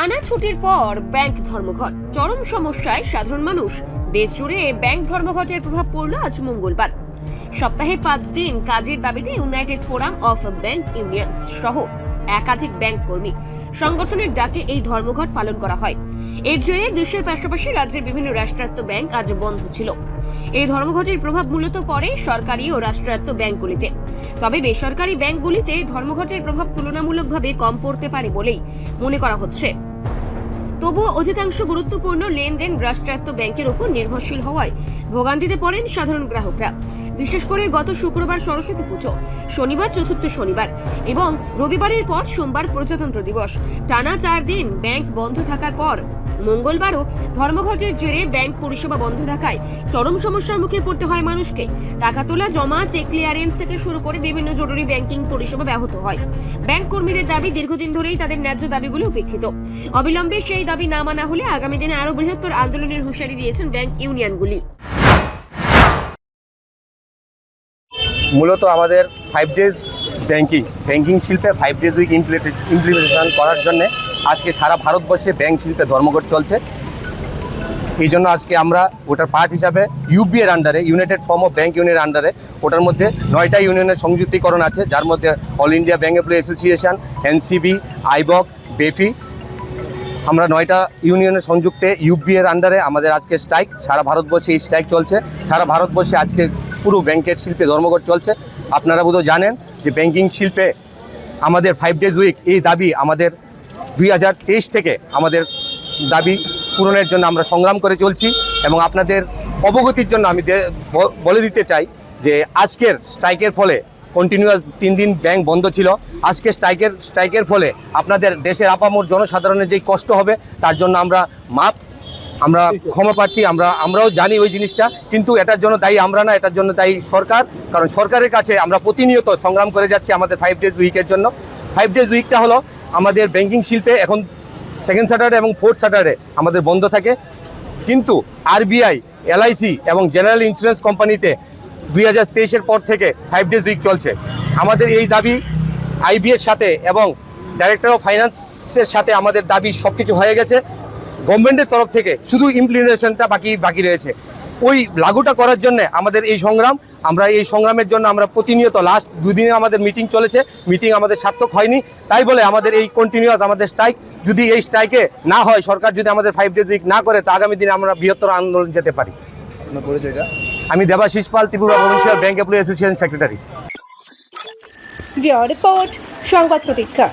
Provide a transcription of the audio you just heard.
টানা ছুটির পর ব্যাংক ধর্মঘট, চরম সমস্যায় সাধারণ মানুষ। দেশ জুড়ে ব্যাংক ধর্মঘটের প্রভাব পড়ল আজ মঙ্গলবার। সপ্তাহে 5 দিন কাজের দাবিতে United forum of bank unions সহ একাধিক ব্যাংক কর্মী সংগঠনের ডাকে এই ধর্মঘট পালন করা হয়। এর জেরে দেশের পাশাপাশি রাজ্যের বিভিন্ন রাষ্ট্রায়ত্ত ব্যাংক আজ বন্ধ ছিল। এই ধর্মঘটের প্রভাব মূলত পড়ে সরকারি ও রাষ্ট্রায়ত্ত ব্যাংকগুলিতে। তবে বেসরকারি ব্যাংকগুলিতে ধর্মঘটের প্রভাব তুলনামূলকভাবে কম পড়তে পারে বলেই মনে করা হচ্ছে। তবুও অধিকাংশ গুরুত্বপূর্ণ লেনদেন রাষ্ট্রায়ত্ত ব্যাংকের উপর নির্ভরশীল হওয়ায় ভোগান্তিতে পড়েন সাধারণ গ্রাহকরা। বিশেষ করে গত শুক্রবার সরস্বতী পুজো, শনিবার চতুর্থ শনিবার এবং রবিবারের পর সোমবার প্রজাতন্ত্র দিবস, টানা 4 দিন ব্যাংক বন্ধ থাকার পর মঙ্গলবারও ধর্মঘটের জেরে ব্যাংক পরিষেবা বন্ধ থাকায় চরম সমস্যার মুখে পড়তে হয় মানুষকে। টাকা তোলা, জমা, চেক ক্লিয়ারেন্স থেকে শুরু করে বিভিন্ন জরুরি ব্যাংকিং পরিষেবা ব্যাহত হয়। ব্যাংক কর্মীদের দাবি, দীর্ঘদিন ধরেই তাদের ন্যায্য দাবিগুলো উপেক্ষিত। অবিলম্বে সেই দাবি না মানা হলে আগামী দিনে আরো বৃহত্তর আন্দোলনের হুঁশিয়ারি দিয়েছেন ব্যাংক ইউনিয়নগুলি। মূলত আমাদের 5 ডেজ ব্যাংকিং শিল্পে 5 ডেজ উইক ইমপ্লিমেন্টেশন করার জন্য আজকে সারা ভারতবর্ষে ব্যাংক শিল্পে ধর্মঘট চলছে। এই জন্য আজকে আমরা ওটার পার্ট হিসাবে ইউবিএর আন্ডারে, ইউনাইটেড ফর্ম অফ ব্যাংক ইউনিয়নের আন্ডারে, ওটার মধ্যে 9টা ইউনিয়নের সংযুক্তিকরণ আছে, যার মধ্যে all India bank employee association, NCB, AIBOC, BEFI, আমরা 9টা ইউনিয়নের সংযুক্তে ইউবিএর আন্ডারে আমাদের আজকে স্ট্রাইক। সারা ভারতবর্ষে এই স্ট্রাইক চলছে। সারা ভারতবর্ষে আজকে পুরো ব্যাংকের শিল্পে ধর্মঘট চলছে। আপনারা বোধহয় জানেন যে ব্যাংকিং শিল্পে আমাদের 5 ডেজ উইক এই দাবি আমাদের 2023 থেকে আমাদের দাবি পূরণের জন্য আমরা সংগ্রাম করে চলছি। এবং আপনাদের অবগতির জন্য আমি বলে দিতে চাই যে আজকের স্ট্রাইকের ফলে কন্টিনিউয়াস 3 দিন ব্যাংক বন্ধ ছিল। আজকে স্ট্রাইকের ফলে আপনাদের দেশের আপামর জনসাধারণের যেই কষ্ট হবে তার জন্য আমরা ক্ষমা প্রার্থী। আমরাও জানি ওই জিনিসটা, কিন্তু এটার জন্য দায়ী আমরা না, এটার জন্য দায়ী সরকার। কারণ সরকারের কাছে আমরা প্রতিনিয়ত সংগ্রাম করে যাচ্ছি আমাদের 5 ডেজ উইকের জন্য। 5 ডেজ উইকটা হলো আমাদের ব্যাংকিং শিল্পে এখন 2nd স্যাটারডে এবং 4th স্যাটারডে আমাদের বন্ধ থাকে, কিন্তু আরবিআই, এলআইসি এবং জেনারেল ইন্স্যুরেন্স কোম্পানিতে 2023-এর পর থেকে 5 ডেজ উইক চলছে। আমাদের এই দাবি আইবিএর সাথে এবং ডাইরেক্টর অফ ফাইন্যান্সের সাথে আমাদের দাবি সব কিছু হয়ে গেছে। গভর্নমেন্টের তরফ থেকে শুধু ইমপ্লিমেন্টেশনটা বাকি রয়েছে। ওই লাগুটা করার জন্য আমাদের এই সংগ্রাম। আমরা এই সংগ্রামের জন্য আমরা প্রতিনিয়ত লাস্ট 2 দিনে আমাদের মিটিং চলেছে, মিটিং আমাদের সার্থক হয়নি। তাই বলে আমাদের এই কন্টিনিউয়াস আমাদের স্ট্রাইক, যদি এই স্ট্রাইকে না হয়, সরকার যদি আমাদের 5 ডেজ উইক না করে, তা আগামী দিনে আমরা বৃহত্তর আন্দোলন যেতে পারি। আপনার পরিচয়টা? আমি Debashis Pal, Tripura provincial bank employee association secretary. Report সংবাদ প্রতীক্ষা।